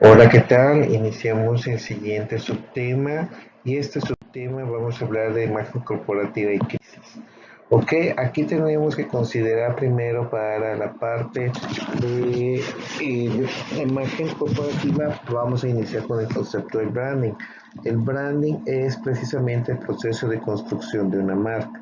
Hola, ¿qué tal? Iniciamos el siguiente subtema y este subtema vamos a hablar de imagen corporativa y crisis. Ok, aquí tenemos que considerar primero para la parte de imagen corporativa, vamos a iniciar con el concepto del branding. El branding es precisamente el proceso de construcción de una marca.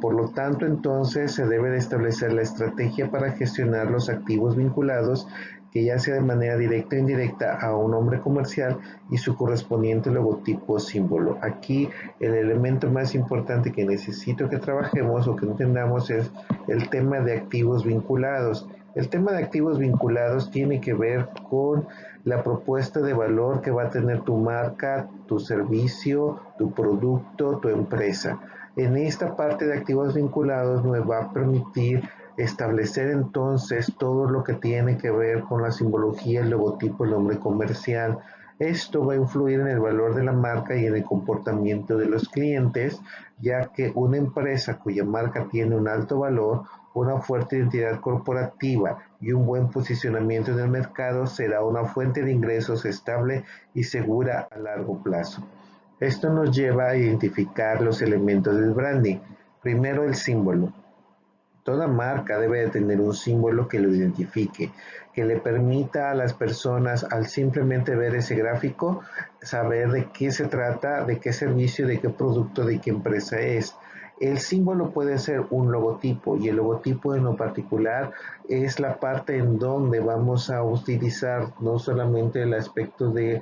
Por lo tanto, entonces se debe de establecer la estrategia para gestionar los activos vinculados, que ya sea de manera directa o indirecta, a un nombre comercial y su correspondiente logotipo o símbolo. Aquí el elemento más importante que necesito que trabajemos o que entendamos es el tema de activos vinculados. El tema de activos vinculados tiene que ver con la propuesta de valor que va a tener tu marca, tu servicio, tu producto, tu empresa. En esta parte de activos vinculados me va a permitir establecer entonces todo lo que tiene que ver con la simbología, el logotipo, el nombre comercial. Esto va a influir en el valor de la marca y en el comportamiento de los clientes, ya que una empresa cuya marca tiene un alto valor, una fuerte identidad corporativa y un buen posicionamiento en el mercado será una fuente de ingresos estable y segura a largo plazo. Esto nos lleva a identificar los elementos del branding. Primero, el símbolo. Toda marca debe de tener un símbolo que lo identifique, que le permita a las personas, al simplemente ver ese gráfico, saber de qué se trata, de qué servicio, de qué producto, de qué empresa es. El símbolo puede ser un logotipo, y el logotipo en lo particular es la parte en donde vamos a utilizar no solamente el aspecto de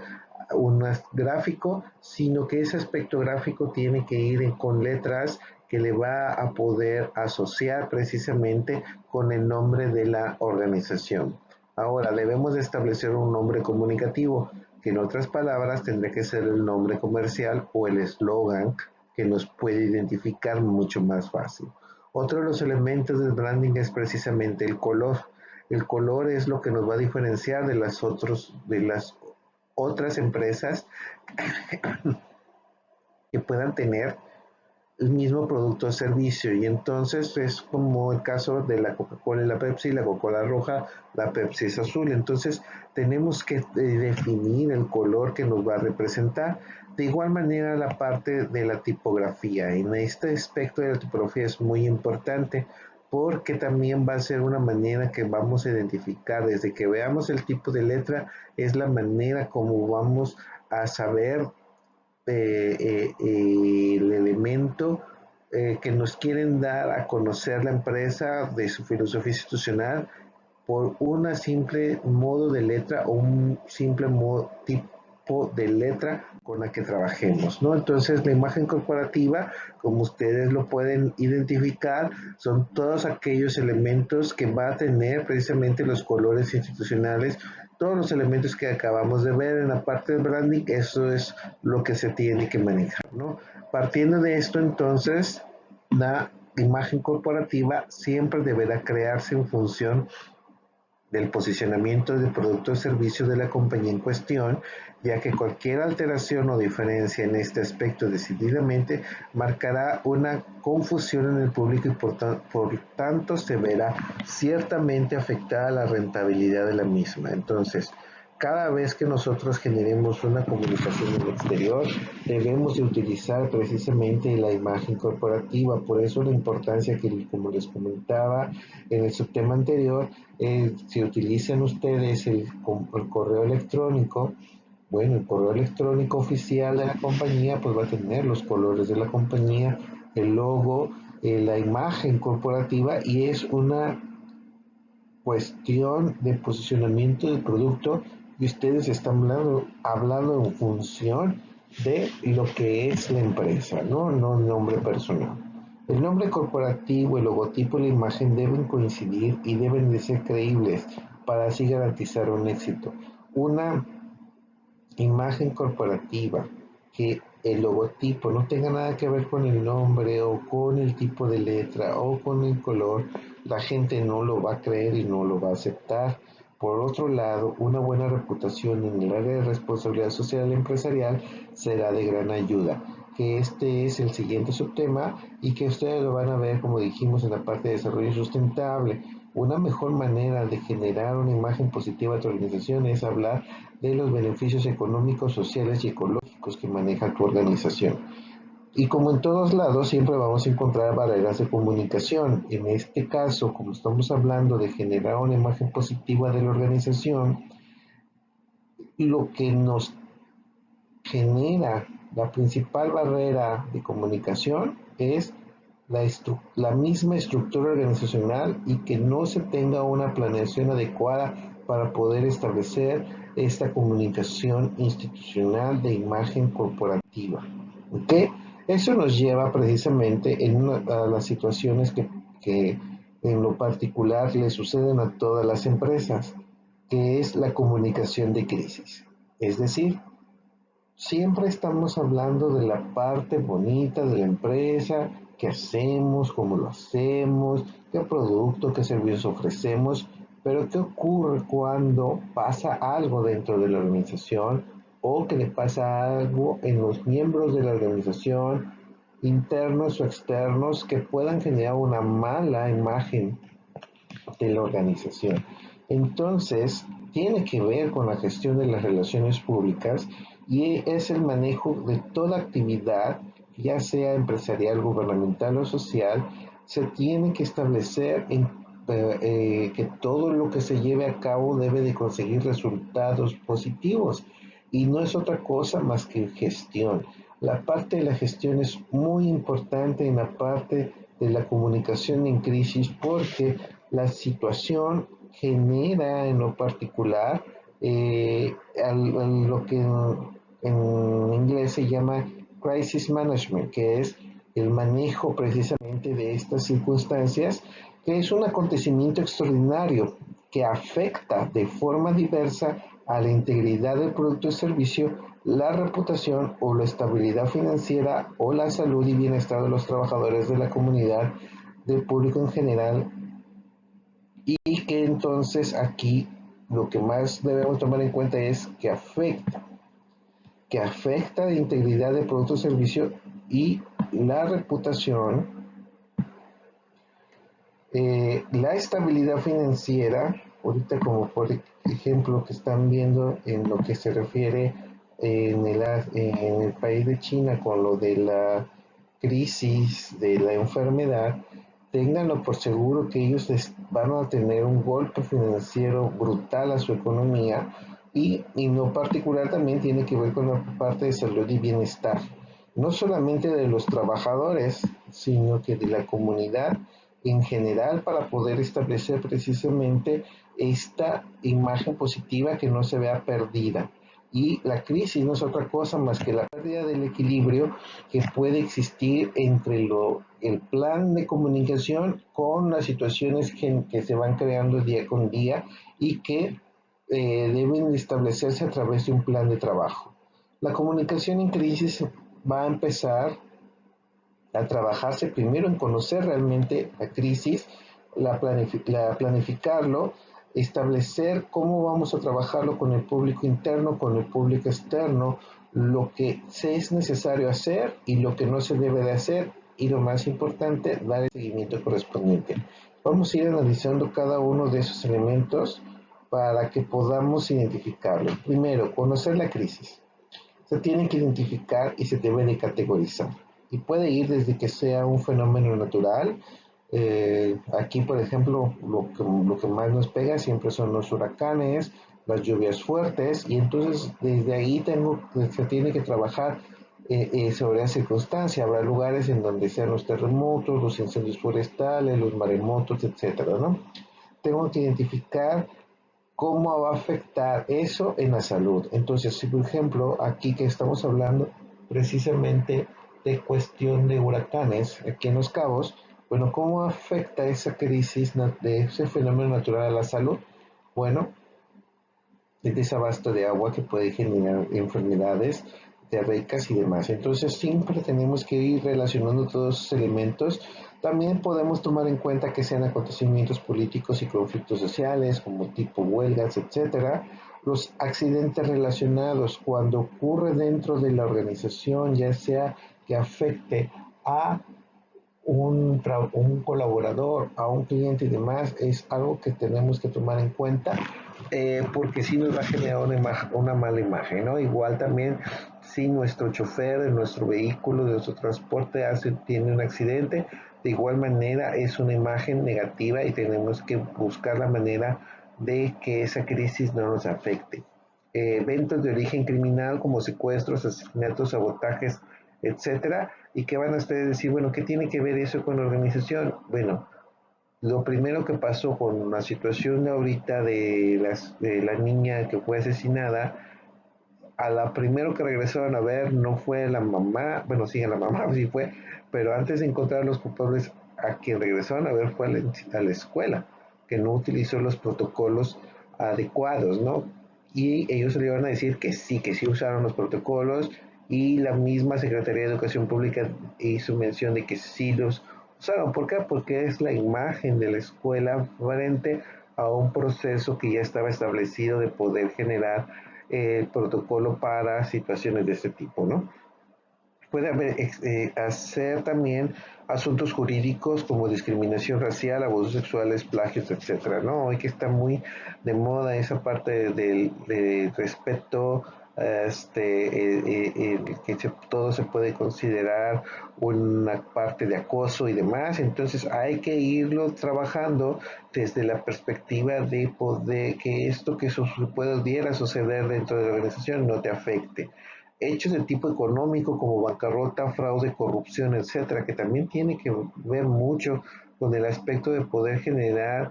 un gráfico, sino que ese aspecto gráfico tiene que ir con letras que le va a poder asociar precisamente con el nombre de la organización. Ahora, debemos de establecer un nombre comunicativo, que en otras palabras tendrá que ser el nombre comercial o el eslogan que nos puede identificar mucho más fácil. Otro de los elementos del branding es precisamente el color. El color es lo que nos va a diferenciar de las otras empresas que puedan tener el mismo producto o servicio, y entonces es como el caso de la Coca-Cola y la Pepsi. La Coca-Cola roja, la Pepsi es azul. Entonces tenemos que definir el color que nos va a representar. De igual manera, la parte de la tipografía, en este aspecto de la tipografía es muy importante, porque también va a ser una manera que vamos a identificar. Desde que veamos el tipo de letra es la manera como vamos a saber el elemento que nos quieren dar a conocer la empresa de su filosofía institucional por una simple modo de letra o un simple tipo de letra con la que trabajemos, ¿no? Entonces, la imagen corporativa, como ustedes lo pueden identificar, son todos aquellos elementos que va a tener precisamente los colores institucionales, todos los elementos que acabamos de ver en la parte del branding. Eso es lo que se tiene que manejar, ¿no? Partiendo de esto, entonces, la imagen corporativa siempre deberá crearse en función del posicionamiento del producto o servicio de la compañía en cuestión, ya que cualquier alteración o diferencia en este aspecto decididamente marcará una confusión en el público, y por tanto se verá ciertamente afectada la rentabilidad de la misma. Entonces, cada vez que nosotros generemos una comunicación en el exterior, debemos de utilizar precisamente la imagen corporativa. Por eso la importancia que, como les comentaba en el subtema anterior, si utilizan ustedes el correo electrónico, bueno, el correo electrónico oficial de la compañía pues va a tener los colores de la compañía, el logo, la imagen corporativa, y es una cuestión de posicionamiento del producto, y ustedes están hablando en función de lo que es la empresa, no el nombre personal. El nombre corporativo, el logotipo y la imagen deben coincidir y deben de ser creíbles para así garantizar un éxito. Una imagen corporativa que el logotipo no tenga nada que ver con el nombre o con el tipo de letra o con el color, la gente no lo va a creer y no lo va a aceptar. Por otro lado, una buena reputación en el área de responsabilidad social empresarial será de gran ayuda, que este es el siguiente subtema y que ustedes lo van a ver, como dijimos, en la parte de desarrollo sustentable. Una mejor manera de generar una imagen positiva de tu organización es hablar de los beneficios económicos, sociales y ecológicos que maneja tu organización. Y como en todos lados, siempre vamos a encontrar barreras de comunicación. En este caso, como estamos hablando de generar una imagen positiva de la organización, lo que nos genera la principal barrera de comunicación es la misma estructura organizacional y que no se tenga una planeación adecuada para poder establecer esta comunicación institucional de imagen corporativa. ¿Ok? Eso nos lleva precisamente a las situaciones que en lo particular le suceden a todas las empresas, que es la comunicación de crisis. Es decir, siempre estamos hablando de la parte bonita de la empresa, qué hacemos, cómo lo hacemos, qué producto, qué servicios ofrecemos, pero ¿qué ocurre cuando pasa algo dentro de la organización o que le pasa algo en los miembros de la organización, internos o externos, que puedan generar una mala imagen de la organización? Entonces, tiene que ver con la gestión de las relaciones públicas y es el manejo de toda actividad, ya sea empresarial, gubernamental o social. Se tiene que establecer que todo lo que se lleve a cabo debe de conseguir resultados positivos y no es otra cosa más que gestión. La parte de la gestión es muy importante en la parte de la comunicación en crisis porque la situación genera en lo particular lo que en inglés se llama crisis management, que es el manejo precisamente de estas circunstancias, que es un acontecimiento extraordinario que afecta de forma diversa a la integridad del producto o servicio, la reputación o la estabilidad financiera o la salud y bienestar de los trabajadores de la comunidad, del público en general, y que entonces aquí lo que más debemos tomar en cuenta es que afecta la integridad del producto o servicio y la reputación, la estabilidad financiera, ahorita como por ejemplo que están viendo en lo que se refiere en el país de China con lo de la crisis de la enfermedad, ténganlo por seguro que ellos van a tener un golpe financiero brutal a su economía y en lo particular también tiene que ver con la parte de salud y bienestar, no solamente de los trabajadores, sino que de la comunidad en general para poder establecer precisamente esta imagen positiva que no se vea perdida. Y la crisis no es otra cosa más que la pérdida del equilibrio que puede existir entre el plan de comunicación con las situaciones que se van creando día con día y que deben establecerse a través de un plan de trabajo. La comunicación en crisis va a empezar a trabajarse primero en conocer realmente la crisis, planificarlo, establecer cómo vamos a trabajarlo con el público interno, con el público externo, lo que es necesario hacer y lo que no se debe de hacer y lo más importante, dar el seguimiento correspondiente. Vamos a ir analizando cada uno de esos elementos para que podamos identificarlo. Primero, conocer la crisis. Se tiene que identificar y se debe de categorizar. Y puede ir desde que sea un fenómeno natural. Aquí, por ejemplo, lo que más nos pega siempre son los huracanes, las lluvias fuertes, y entonces desde ahí se tiene que trabajar sobre la circunstancia. Habrá lugares en donde sean los terremotos, los incendios forestales, los maremotos, etcétera, ¿no? Tengo que identificar cómo va a afectar eso en la salud. Entonces, si por ejemplo, aquí que estamos hablando precisamente de cuestión de huracanes aquí en Los Cabos, bueno, ¿cómo afecta esa crisis de ese fenómeno natural a la salud? Bueno, el desabasto de agua que puede generar enfermedades diarreicas y demás. Entonces siempre tenemos que ir relacionando todos esos elementos. También podemos tomar en cuenta que sean acontecimientos políticos y conflictos sociales, como tipo huelgas, etcétera. Los accidentes relacionados cuando ocurre dentro de la organización, ya sea que afecte a un colaborador, a un cliente y demás, es algo que tenemos que tomar en cuenta, porque si nos va a generar una mala imagen, ¿no? Igual también si nuestro chofer de nuestro vehículo, de nuestro transporte tiene un accidente, de igual manera es una imagen negativa y tenemos que buscar la manera de que esa crisis no nos afecte. Eventos de origen criminal como secuestros, asesinatos, sabotajes, etcétera, y que van a ustedes decir, bueno, ¿qué tiene que ver eso con la organización? Bueno, lo primero que pasó con la situación de ahorita de la niña que fue asesinada, a la primero que regresaron a ver no fue la mamá, bueno, sí, a la mamá sí fue, pero antes de encontrar a los culpables, a quien regresaron a ver fue a la escuela, que no utilizó los protocolos adecuados, ¿no? Y ellos le iban a decir que sí usaron los protocolos, y la misma Secretaría de Educación Pública hizo mención de que sí los usaron. ¿Por qué? Porque es la imagen de la escuela frente a un proceso que ya estaba establecido de poder generar el protocolo para situaciones de este tipo, ¿no? Puede hacer también asuntos jurídicos como discriminación racial, abusos sexuales, plagios, etcétera, ¿no? Hoy que está muy de moda esa parte del respeto, que todo se puede considerar una parte de acoso y demás, entonces hay que irlo trabajando desde la perspectiva de poder que esto que pudiera suceder dentro de la organización no te afecte. Hechos de tipo económico como bancarrota, fraude, corrupción, etcétera, que también tiene que ver mucho con el aspecto de poder generar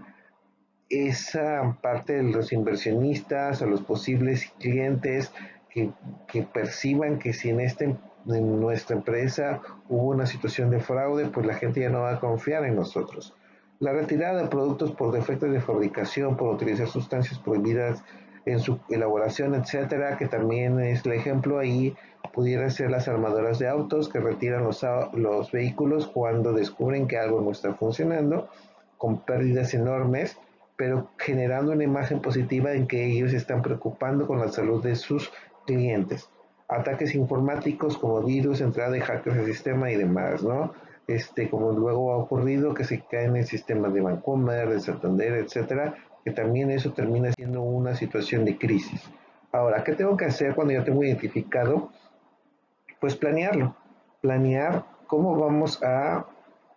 esa parte de los inversionistas, a los posibles clientes que, que perciban que si en nuestra empresa hubo una situación de fraude, pues la gente ya no va a confiar en nosotros. La retirada de productos por defectos de fabricación, por utilizar sustancias prohibidas en su elaboración, etcétera, que también es el ejemplo ahí, pudiera ser las armadoras de autos que retiran los vehículos cuando descubren que algo no está funcionando, con pérdidas enormes, pero generando una imagen positiva en que ellos se están preocupando con la salud de sus clientes. Ataques informáticos como virus, entrada de hackers al sistema y demás, ¿no? Como luego ha ocurrido que se caen en sistemas de Bancomer, de Santander, etcétera, que también eso termina siendo una situación de crisis. Ahora, ¿qué tengo que hacer cuando ya tengo identificado? Pues planearlo, planear cómo vamos a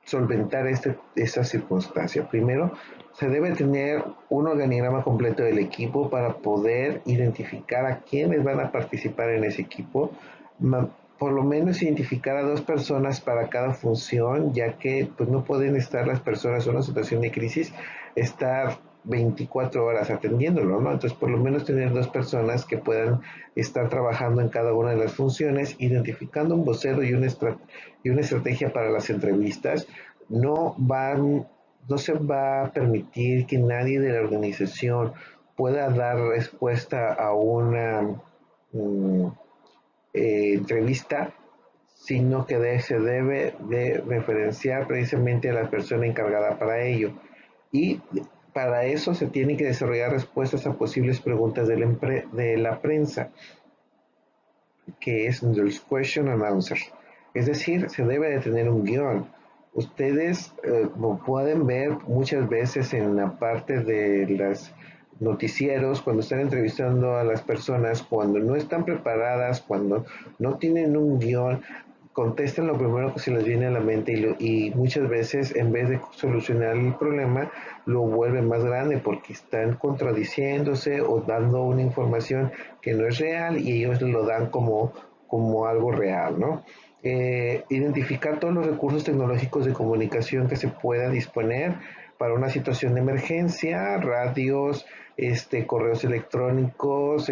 solventar esta circunstancia. Primero, se debe tener un organigrama completo del equipo para poder identificar a quiénes van a participar en ese equipo, por lo menos identificar a 2 personas para cada función, ya que pues, no pueden estar las personas en una situación de crisis, estar 24 horas atendiéndolo, ¿no? Entonces, por lo menos tener 2 personas que puedan estar trabajando en cada una de las funciones, identificando un vocero y una estrategia para las entrevistas. No se va a permitir que nadie de la organización pueda dar respuesta a una mm, entrevista, sino que se debe de referenciar precisamente a la persona encargada para ello. Y para eso se tienen que desarrollar respuestas a posibles preguntas de la prensa, que es los question and answer. Es decir, se debe de tener un guión. Ustedes, como pueden ver muchas veces en la parte de los noticieros, cuando están entrevistando a las personas, cuando no están preparadas, cuando no tienen un guión, contestan lo primero que se les viene a la mente, y muchas veces en vez de solucionar el problema lo vuelven más grande porque están contradiciéndose o dando una información que no es real y ellos lo dan como algo real, ¿no? Identificar todos los recursos tecnológicos de comunicación que se pueda disponer para una situación de emergencia, radios, correos electrónicos,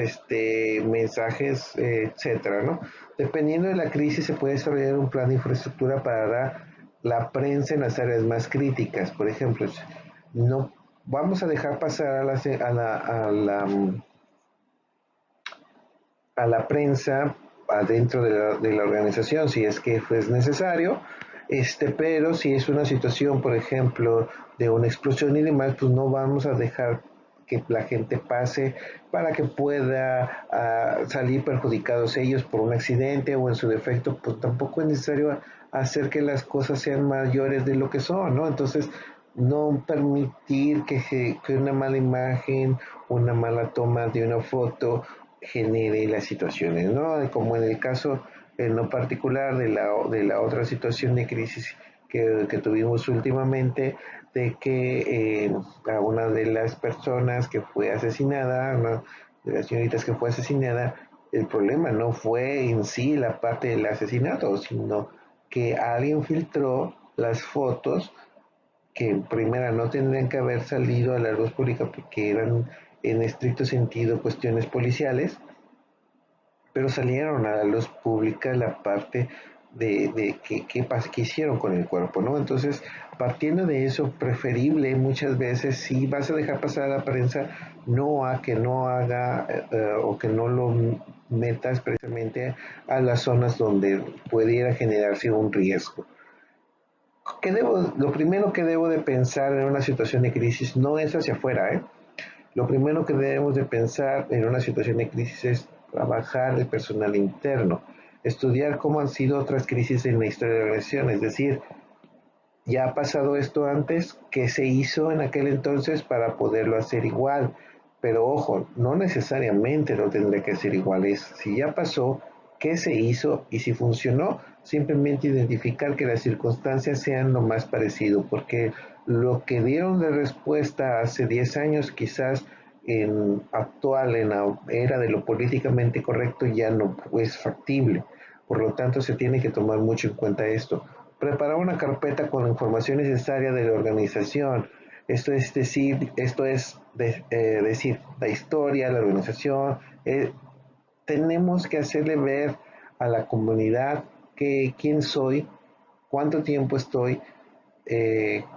mensajes, etcétera, ¿no? Dependiendo de la crisis se puede desarrollar un plan de infraestructura para la prensa en las áreas más críticas. Por ejemplo, no vamos a dejar pasar a la prensa adentro de la organización si es que es necesario, pero si es una situación, por ejemplo, de una explosión y demás, pues no vamos a dejar que la gente pase para que pueda salir perjudicados ellos por un accidente, o en su defecto, pues tampoco es necesario hacer que las cosas sean mayores de lo que son, ¿no? Entonces, no permitir que una mala imagen, una mala toma de una foto genere las situaciones, ¿no? Como en el caso en lo particular de la otra situación de crisis que tuvimos últimamente, de que a una de las personas que fue asesinada, una de las señoritas que fue asesinada, el problema no fue en sí la parte del asesinato, sino que alguien filtró las fotos que en primera no tendrían que haber salido a la luz pública porque eran en estricto sentido cuestiones policiales, pero salieron a la luz pública la parte de qué hicieron con el cuerpo, ¿no? Entonces, partiendo de eso, preferible muchas veces, si vas a dejar pasar a la prensa, no a que no haga o que no lo metas precisamente a las zonas donde pudiera generarse un riesgo. Lo primero que debo de pensar en una situación de crisis no es hacia afuera, ¿eh? Lo primero que debemos de pensar en una situación de crisis es trabajar el personal interno, estudiar cómo han sido otras crisis en la historia de la organización, es decir, ya ha pasado esto antes, qué se hizo en aquel entonces para poderlo hacer igual. Pero ojo, no necesariamente lo tendré que hacer igual. Es si ya pasó, qué se hizo y si funcionó, simplemente identificar que las circunstancias sean lo más parecido, porque lo que dieron de respuesta hace 10 años quizás en actual, en la era de lo políticamente correcto, ya no es factible. Por lo tanto, se tiene que tomar mucho en cuenta esto. Preparar una carpeta con la información necesaria de la organización. Decir la historia, la organización. Tenemos que hacerle ver a la comunidad quién soy, cuánto tiempo estoy,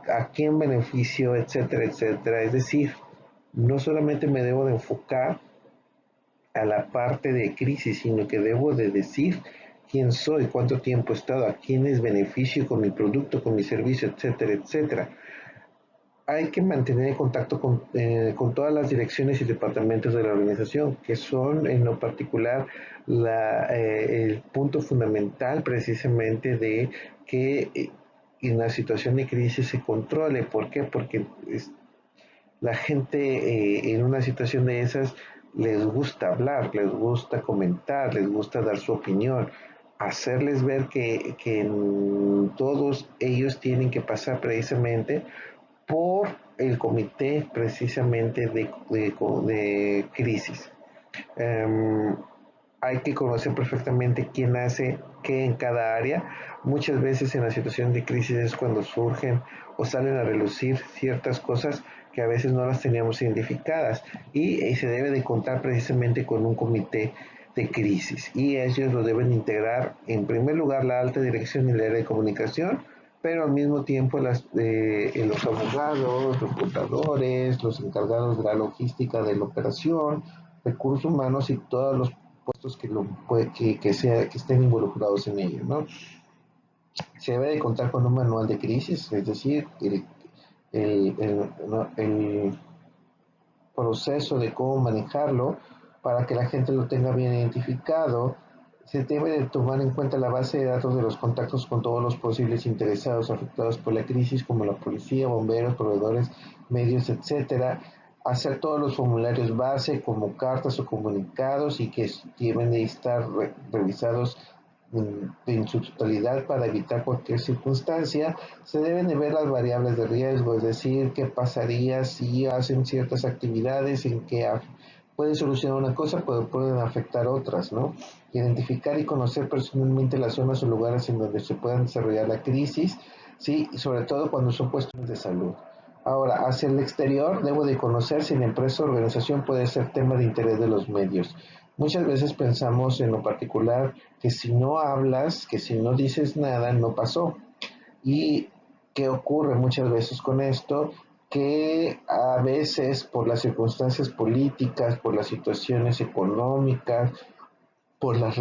a quién beneficio, etcétera, etcétera. Es decir, no solamente me debo de enfocar a la parte de crisis, sino que debo de decir quién soy, cuánto tiempo he estado, a quién es beneficio con mi producto, con mi servicio, etcétera, etcétera. Hay que mantener el contacto con todas las direcciones y departamentos de la organización, que son en lo particular el punto fundamental precisamente de que en la situación de crisis se controle. ¿Por qué? Porque la gente en una situación de esas les gusta hablar, les gusta comentar, les gusta dar su opinión, hacerles ver que todos ellos tienen que pasar precisamente por el comité precisamente de crisis. Um, Hay que conocer perfectamente quién hace qué en cada área. Muchas veces en la situación de crisis es cuando surgen o salen a relucir ciertas cosas que a veces no las teníamos identificadas y se debe de contar precisamente con un comité de crisis y ellos lo deben integrar en primer lugar la alta dirección y la área de comunicación, pero al mismo tiempo los abogados, los contadores, los encargados de la logística de la operación, recursos humanos y todos los puestos que estén involucrados en ello, ¿no? Se debe de contar con un manual de crisis, es decir, el proceso de cómo manejarlo para que la gente lo tenga bien identificado. Se debe de tomar en cuenta la base de datos de los contactos con todos los posibles interesados afectados por la crisis, como la policía, bomberos, proveedores, medios, etcétera. Hacer todos los formularios base como cartas o comunicados y que deben de estar revisados en su totalidad para evitar cualquier circunstancia. Se deben de ver las variables de riesgo, es decir, qué pasaría si hacen ciertas actividades en que pueden solucionar una cosa, pero pueden afectar otras, ¿no? Identificar y conocer personalmente las zonas o lugares en donde se puedan desarrollar la crisis, sí, y sobre todo cuando son cuestiones de salud. Ahora, hacia el exterior, debo de conocer si la empresa o organización puede ser tema de interés de los medios. Muchas veces pensamos en lo particular que si no hablas, que si no dices nada, no pasó. ¿Y qué ocurre muchas veces con esto? Que a veces por las circunstancias políticas, por las situaciones económicas, por las,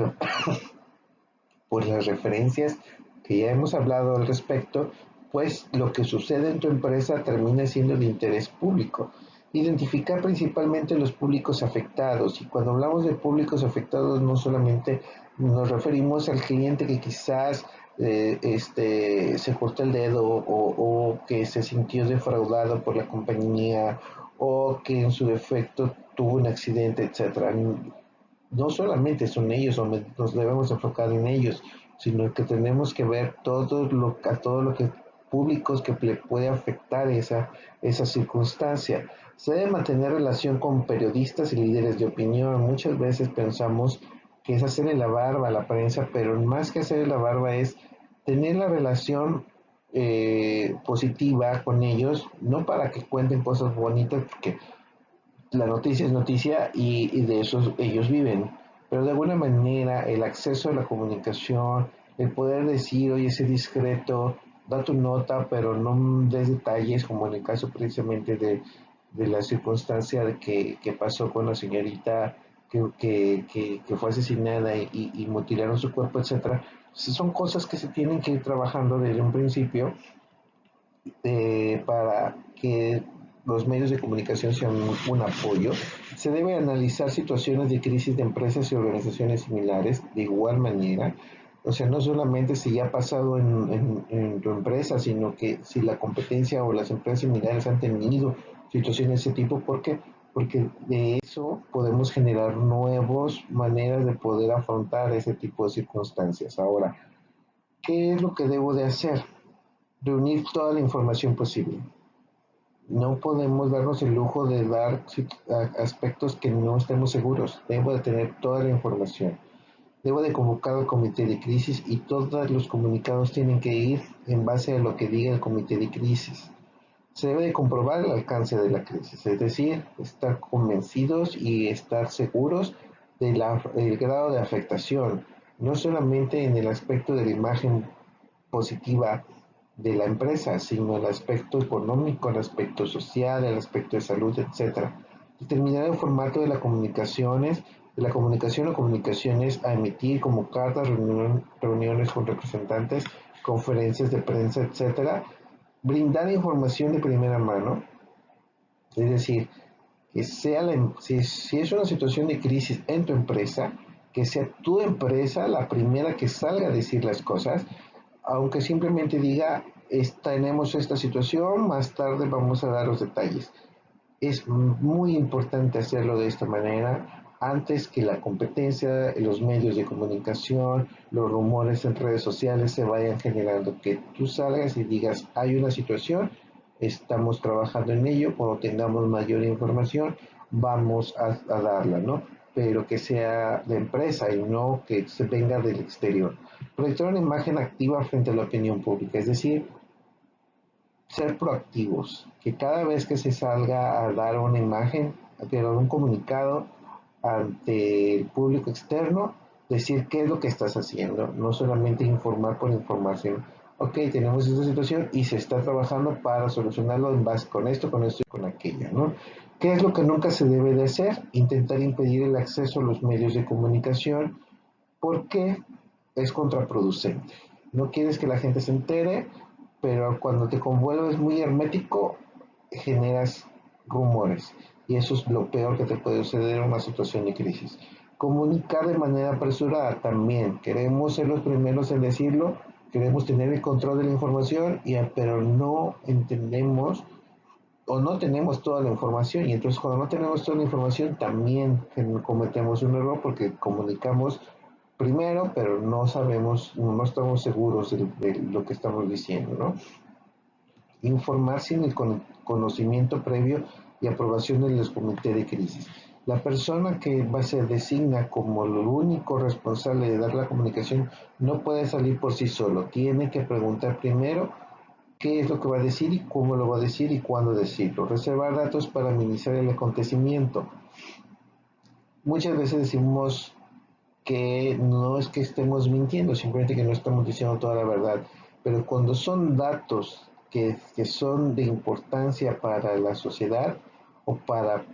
por las referencias que ya hemos hablado al respecto, pues lo que sucede en tu empresa termina siendo de interés público. Identificar principalmente los públicos afectados, y cuando hablamos de públicos afectados no solamente nos referimos al cliente que quizás se cortó el dedo o que se sintió defraudado por la compañía o que en su defecto tuvo un accidente, etcétera. No solamente son ellos donde nos debemos enfocar en ellos, sino que tenemos que ver a todo lo que públicos que le puede afectar esa circunstancia. Se debe mantener relación con periodistas y líderes de opinión. Muchas veces pensamos que es hacerle la barba a la prensa, pero más que hacerle la barba es tener la relación positiva con ellos, no para que cuenten cosas bonitas, porque la noticia es noticia y de eso ellos viven. Pero de alguna manera el acceso a la comunicación, el poder decir, oye, sé discreto, da tu nota, pero no des detalles, como en el caso precisamente de la circunstancia de que pasó con la señorita que fue asesinada y mutilaron su cuerpo, etcétera. Son cosas que se tienen que ir trabajando desde un principio para que los medios de comunicación sean un apoyo. Se debe analizar situaciones de crisis de empresas y organizaciones similares de igual manera. O sea, no solamente si ya ha pasado en tu empresa, sino que si la competencia o las empresas similares han tenido situaciones de ese tipo. ¿Por qué? Porque de eso podemos generar nuevas maneras de poder afrontar ese tipo de circunstancias. Ahora, ¿qué es lo que debo de hacer? Reunir toda la información posible. No podemos darnos el lujo de dar aspectos que no estemos seguros. Debo de tener toda la información. Debo de convocar al comité de crisis y todos los comunicados tienen que ir en base a lo que diga el comité de crisis. Se debe de comprobar el alcance de la crisis, es decir, estar convencidos y estar seguros del grado de afectación, no solamente en el aspecto de la imagen positiva de la empresa, sino el aspecto económico, el aspecto social, el aspecto de salud, etcétera. Determinar el formato de la comunicación o comunicaciones a emitir como cartas, reuniones con representantes, conferencias de prensa, etcétera. Brindar información de primera mano, es decir, que sea si es una situación de crisis en tu empresa, que sea tu empresa la primera que salga a decir las cosas, aunque simplemente diga, tenemos esta situación, más tarde vamos a dar los detalles. Es muy importante hacerlo de esta manera antes que la competencia, los medios de comunicación, los rumores en redes sociales se vayan generando. Que tú salgas y digas, hay una situación, estamos trabajando en ello, cuando tengamos mayor información vamos a darla, ¿no? Pero que sea de empresa y no que se venga del exterior. Proyectar una imagen activa frente a la opinión pública, es decir, ser proactivos, que cada vez que se salga a dar una imagen, a dar un comunicado ante el público externo, decir qué es lo que estás haciendo, no solamente informar por información. Ok, tenemos esta situación y se está trabajando para solucionarlo en base con esto y con aquello, ¿no? ¿Qué es lo que nunca se debe de hacer? Intentar impedir el acceso a los medios de comunicación porque es contraproducente. No quieres que la gente se entere, pero cuando te convuelves muy hermético, generas rumores. Y eso es lo peor que te puede suceder en una situación de crisis. Comunicar de manera apresurada también. Queremos ser los primeros en decirlo, queremos tener el control de la información, pero no entendemos o no tenemos toda la información. Y entonces cuando no tenemos toda la información también cometemos un error porque comunicamos primero, pero no sabemos, no estamos seguros de lo que estamos diciendo, ¿no? Informar sin el conocimiento previo y aprobación del comité de crisis. La persona que se designa como el único responsable de dar la comunicación no puede salir por sí solo, tiene que preguntar primero qué es lo que va a decir y cómo lo va a decir y cuándo decirlo. Reservar datos para minimizar el acontecimiento. Muchas veces decimos que no es que estemos mintiendo, simplemente que no estamos diciendo toda la verdad. Pero cuando son datos que son de importancia para la sociedad o para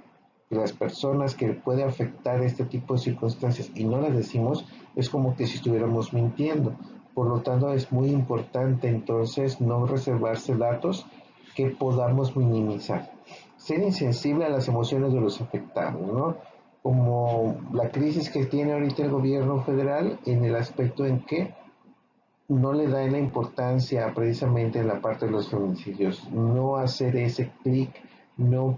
las personas que puede afectar este tipo de circunstancias y no las decimos, es como que si estuviéramos mintiendo. Por lo tanto, es muy importante entonces no reservarse datos que podamos minimizar. Ser insensible a las emociones de los afectados, ¿no? Como la crisis que tiene ahorita el gobierno federal en el aspecto en que no le da la importancia precisamente en la parte de los feminicidios, no hacer ese clic, no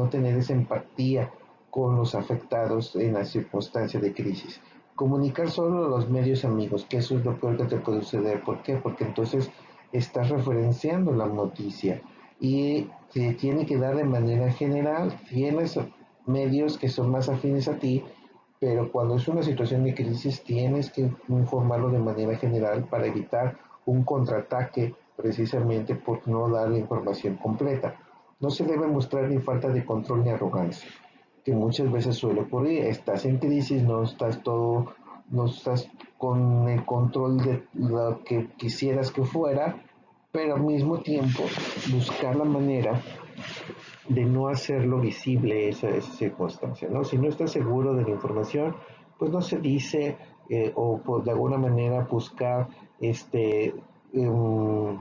tener esa empatía con los afectados en la circunstancia de crisis. Comunicar solo a los medios amigos, que eso es lo peor que te puede suceder. ¿Por qué? Porque entonces estás referenciando la noticia y se tiene que dar de manera general. Tienes medios que son más afines a ti, pero cuando es una situación de crisis tienes que informarlo de manera general para evitar un contraataque precisamente por no dar la información completa. No se debe mostrar ni falta de control ni arrogancia, que muchas veces suele ocurrir. Estás en crisis, no estás con el control de lo que quisieras que fuera, pero al mismo tiempo buscar la manera de no hacerlo visible esa circunstancia, ¿no? Si no estás seguro de la información, pues no se dice o pues, de alguna manera buscar um,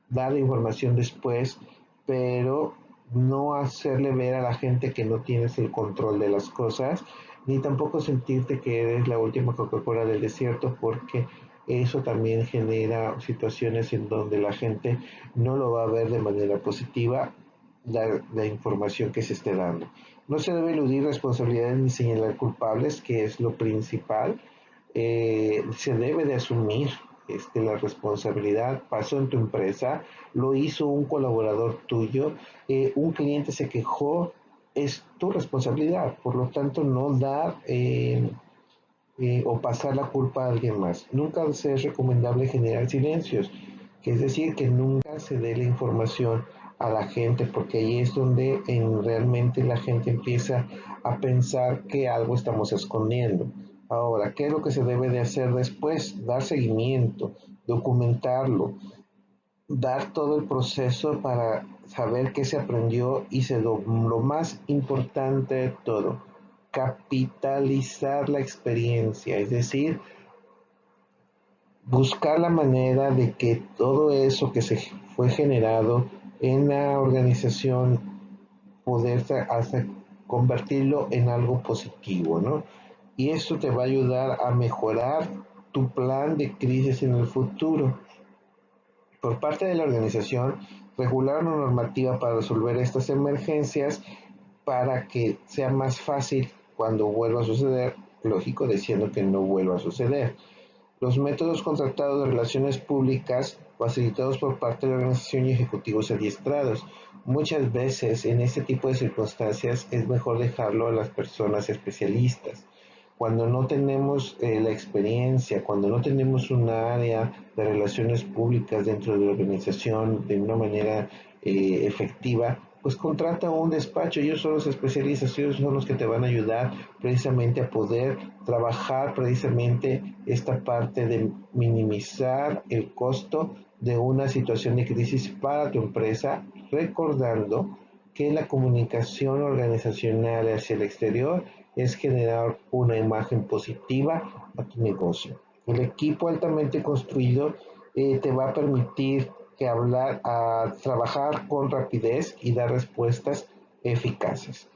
dar la información después, pero no hacerle ver a la gente que no tienes el control de las cosas, ni tampoco sentirte que eres la última Coca-Cola del desierto, porque eso también genera situaciones en donde la gente no lo va a ver de manera positiva la información que se esté dando. No se debe eludir responsabilidades ni señalar culpables, que es lo principal. Se debe de asumir la responsabilidad. Pasó en tu empresa, lo hizo un colaborador tuyo, un cliente se quejó, es tu responsabilidad. Por lo tanto, no dar o pasar la culpa a alguien más. Nunca es recomendable generar silencios, que es decir, que nunca se dé la información a la gente, porque ahí es donde realmente la gente empieza a pensar que algo estamos escondiendo. Ahora, ¿qué es lo que se debe de hacer después? Dar seguimiento, documentarlo, dar todo el proceso para saber qué se aprendió y lo más importante de todo, capitalizar la experiencia, es decir, buscar la manera de que todo eso que se fue generado en la organización poder hasta convertirlo en algo positivo, ¿no? Y esto te va a ayudar a mejorar tu plan de crisis en el futuro. Por parte de la organización, regular una normativa para resolver estas emergencias para que sea más fácil cuando vuelva a suceder, lógico, diciendo que no vuelva a suceder. Los métodos contratados de relaciones públicas facilitados por parte de la organización y ejecutivos adiestrados. Muchas veces en este tipo de circunstancias es mejor dejarlo a las personas especialistas. Cuando no tenemos la experiencia, cuando no tenemos un área de relaciones públicas dentro de la organización de una manera efectiva, pues contrata un despacho. Ellos son los especialistas, ellos son los que te van a ayudar precisamente a poder trabajar precisamente esta parte de minimizar el costo de una situación de crisis para tu empresa, recordando que la comunicación organizacional hacia el exterior es generar una imagen positiva a tu negocio. El equipo altamente construido te va a permitir trabajar con rapidez y dar respuestas eficaces.